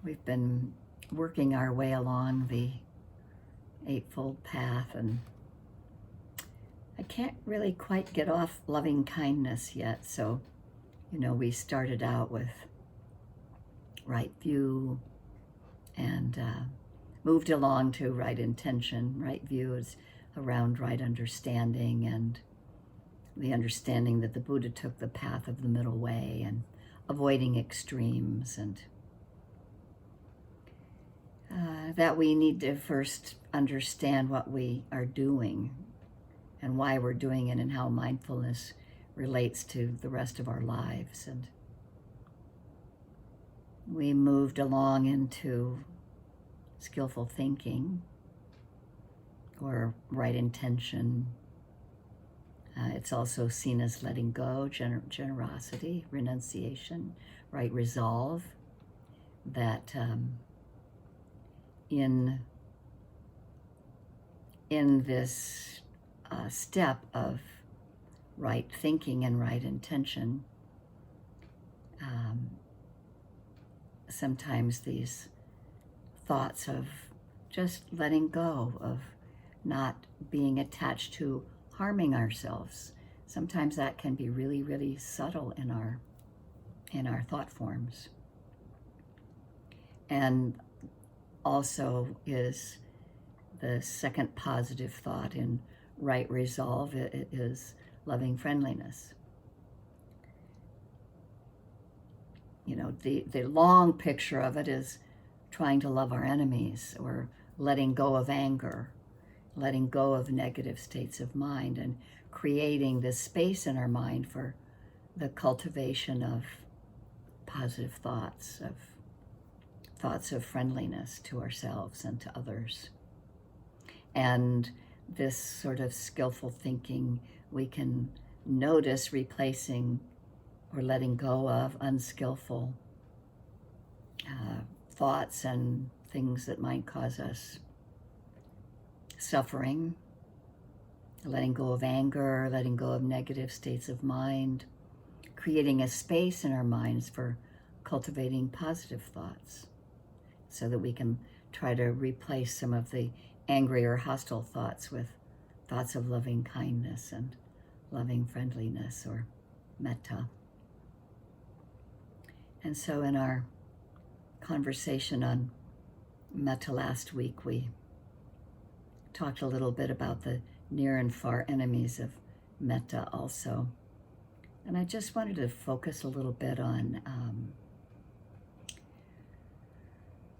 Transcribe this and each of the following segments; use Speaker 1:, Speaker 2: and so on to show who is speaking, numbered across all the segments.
Speaker 1: We've been working our way along the Eightfold Path, and I can't really quite get off loving kindness yet. So, we started out with right view and moved along to right intention. Right view is around right understanding and the understanding that the Buddha took the path of the middle way and avoiding extremes, and that we need to first understand what we are doing and why we're doing it and how mindfulness relates to the rest of our lives. And we moved along into skillful thinking or right intention. It's also seen as letting go, generosity, renunciation, right resolve, that in this step of right thinking and right intention, sometimes these thoughts of just letting go, of not being attached to harming ourselves, sometimes that can be really, really subtle in our thought forms. And also is the second positive thought in right resolve. It is loving-friendliness. The long picture of it is trying to love our enemies, or letting go of anger, letting go of negative states of mind, and creating this space in our mind for the cultivation of positive thoughts of friendliness to ourselves and to others. And this sort of skillful thinking, we can notice replacing or letting go of unskillful thoughts and things that might cause us suffering, letting go of anger, letting go of negative states of mind, creating a space in our minds for cultivating positive thoughts so that we can try to replace some of the angry or hostile thoughts with thoughts of loving kindness and loving friendliness, or metta. And so in our conversation on metta last week, we talked a little bit about the near and far enemies of metta also. And I just wanted to focus a little bit on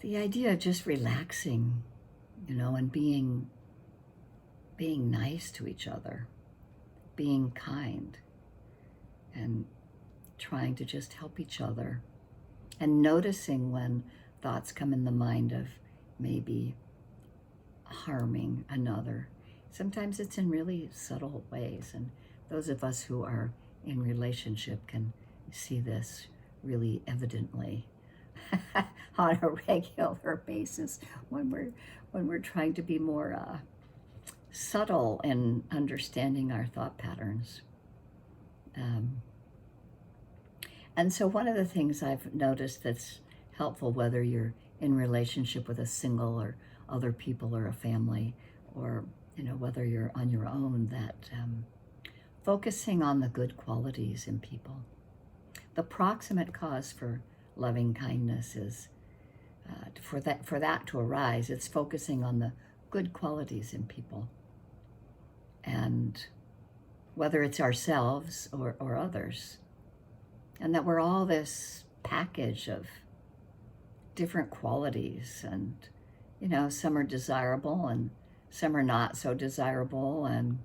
Speaker 1: the idea of just relaxing, and being nice to each other, being kind, and trying to just help each other, and noticing when thoughts come in the mind of maybe harming another. Sometimes it's in really subtle ways, and those of us who are in relationship can see this really evidently on a regular basis when we're trying to be more subtle in understanding our thought patterns. And so one of the things I've noticed that's helpful, whether you're in relationship with a single or other people or a family, or whether you're on your own, that focusing on the good qualities in people. The proximate cause for loving kindness is for that to arise. It's focusing on the good qualities in people, and whether it's ourselves or others, and that we're all this package of different qualities, and some are desirable and some are not so desirable. And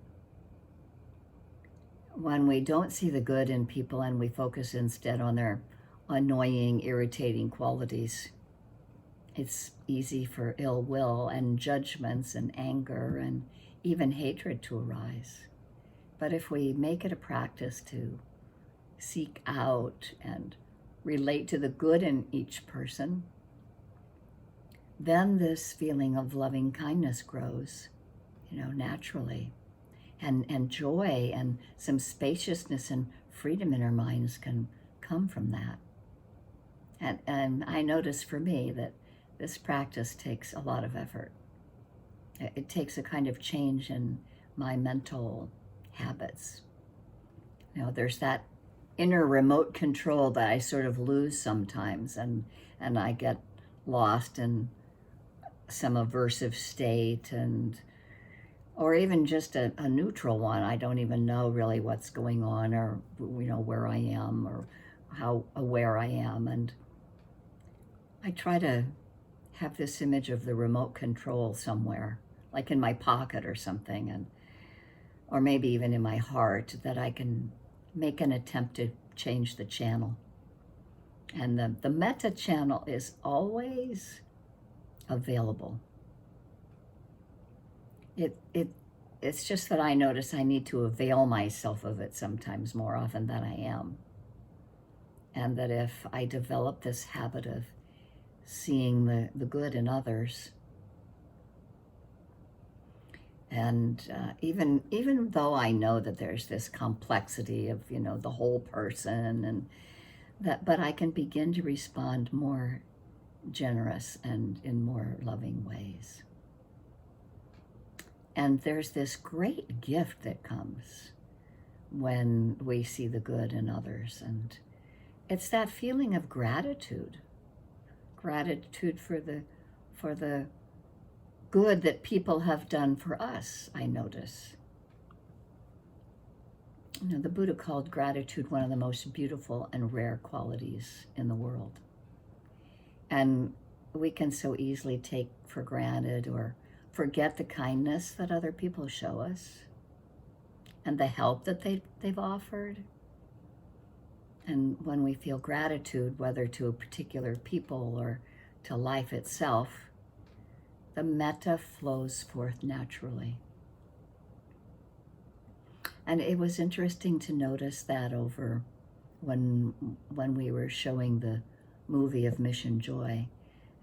Speaker 1: when we don't see the good in people and we focus instead on their annoying, irritating qualities, it's easy for ill will and judgments and anger and even hatred to arise. But if we make it a practice to seek out and relate to the good in each person, then this feeling of loving kindness grows, naturally. And joy and some spaciousness and freedom in our minds can come from that. And I notice for me that this practice takes a lot of effort. It takes a kind of change in my mental habits. There's that inner remote control that I sort of lose sometimes, and I get lost in some aversive state, or even just a neutral one. I don't even know really what's going on, or where I am, or how aware I am. And I try to have this image of the remote control somewhere, like in my pocket or something, or maybe even in my heart, that I can make an attempt to change the channel. And the metta channel is always available. It's just that I notice I need to avail myself of it sometimes more often than I am. And that if I develop this habit of seeing the good in others, and even though I know that there's this complexity of the whole person, and but I can begin to respond more generous and in more loving ways. And there's this great gift that comes when we see the good in others, and it's that feeling of gratitude for the good that people have done for us. I notice. The Buddha called gratitude one of the most beautiful and rare qualities in the world. And we can so easily take for granted or forget the kindness that other people show us and the help that they've offered. And when we feel gratitude, whether to a particular people or to life itself, the metta flows forth naturally. And it was interesting to notice that over when we were showing the movie of Mission Joy,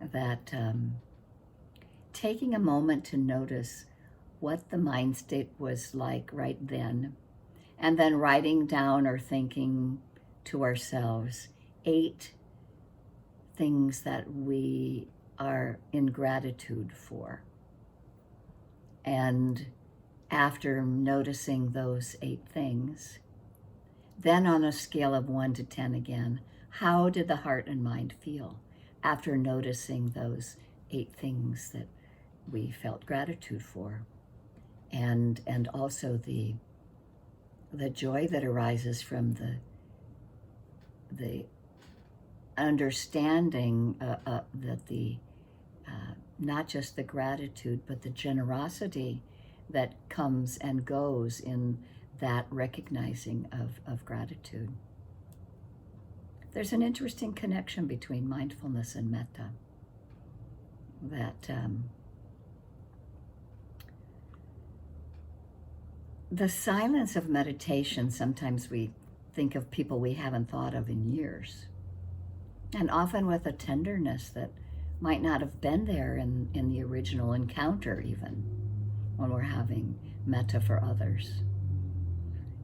Speaker 1: that taking a moment to notice what the mind state was like right then, and then writing down or thinking to ourselves 8 things that we are in gratitude for. And after noticing those 8 things, then on a scale of 1 to 10 again, how did the heart and mind feel after noticing those 8 things that we felt gratitude for? And also the joy that arises from the understanding that not just the gratitude, but the generosity that comes and goes in that recognizing of gratitude. There's an interesting connection between mindfulness and metta, that the silence of meditation, sometimes we think of people we haven't thought of in years, and often with a tenderness that might not have been there in the original encounter, even when we're having metta for others.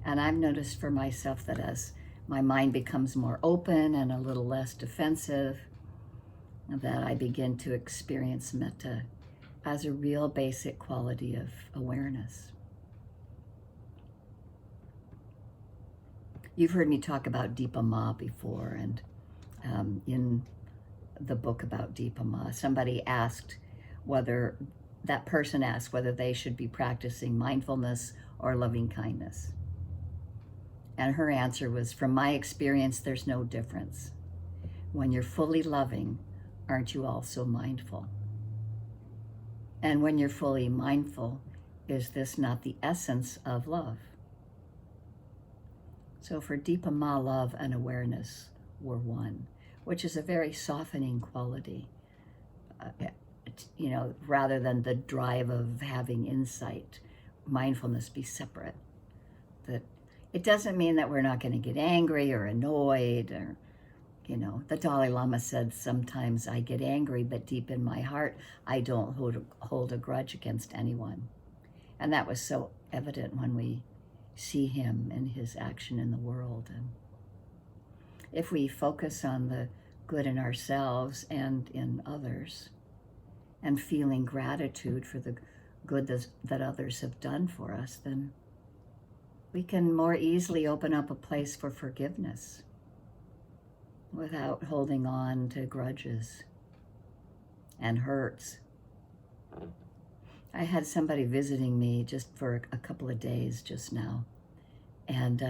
Speaker 1: And I've noticed for myself that as my mind becomes more open and a little less defensive, that I begin to experience metta as a real basic quality of awareness. You've heard me talk about Deepa Ma before, and in the book about Deepa Ma, that person asked whether they should be practicing mindfulness or loving kindness. And her answer was, from my experience, there's no difference. When you're fully loving, aren't you also mindful? And when you're fully mindful, is this not the essence of love? So for Deepa Ma, love and awareness were one, which is a very softening quality, rather than the drive of having insight. Mindfulness be separate. That it doesn't mean that we're not going to get angry or annoyed, or, the Dalai Lama said, sometimes I get angry, but deep in my heart, I don't hold a grudge against anyone. And that was so evident when we see him and his action in the world. And if we focus on the good in ourselves and in others, and feeling gratitude for the good that others have done for us, then we can more easily open up a place for forgiveness without holding on to grudges and hurts. I had somebody visiting me just for a couple of days just now, and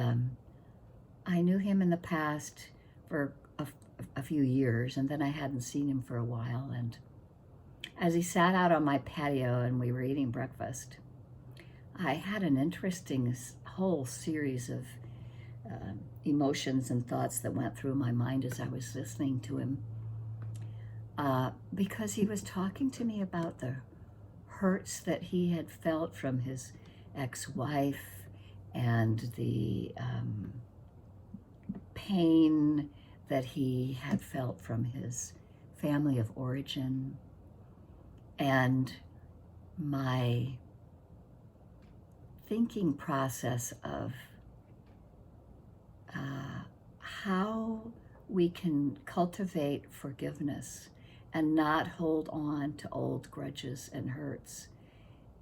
Speaker 1: I knew him in the past for a few years, and then I hadn't seen him for a while. And as he sat out on my patio and we were eating breakfast, I had an interesting whole series of emotions and thoughts that went through my mind as I was listening to him, because he was talking to me about the hurts that he had felt from his ex-wife and the pain that he had felt from his family of origin, and my thinking process of how we can cultivate forgiveness and not hold on to old grudges and hurts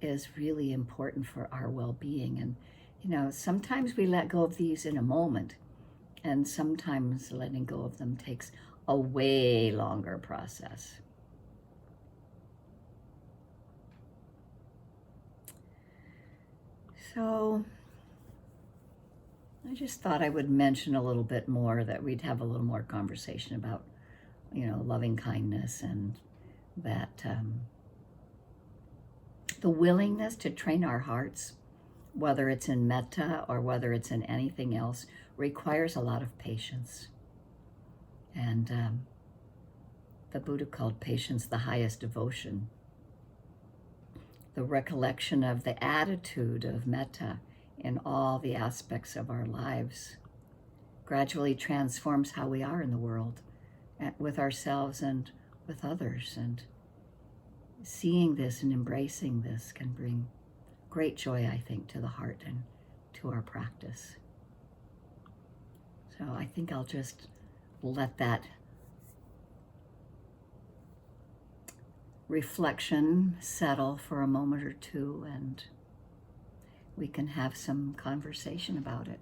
Speaker 1: is really important for our well-being. And sometimes we let go of these in a moment, and sometimes letting go of them takes a way longer process. So I just thought I would mention a little bit more, that we'd have a little more conversation about, loving kindness, and that the willingness to train our hearts, whether it's in metta or whether it's in anything else, requires a lot of patience. And the Buddha called patience the highest devotion. The recollection of the attitude of metta in all the aspects of our lives gradually transforms how we are in the world, with ourselves and with others. And seeing this and embracing this can bring great joy, I think, to the heart and to our practice. So I think I'll just let that reflection settle for a moment or two, and we can have some conversation about it.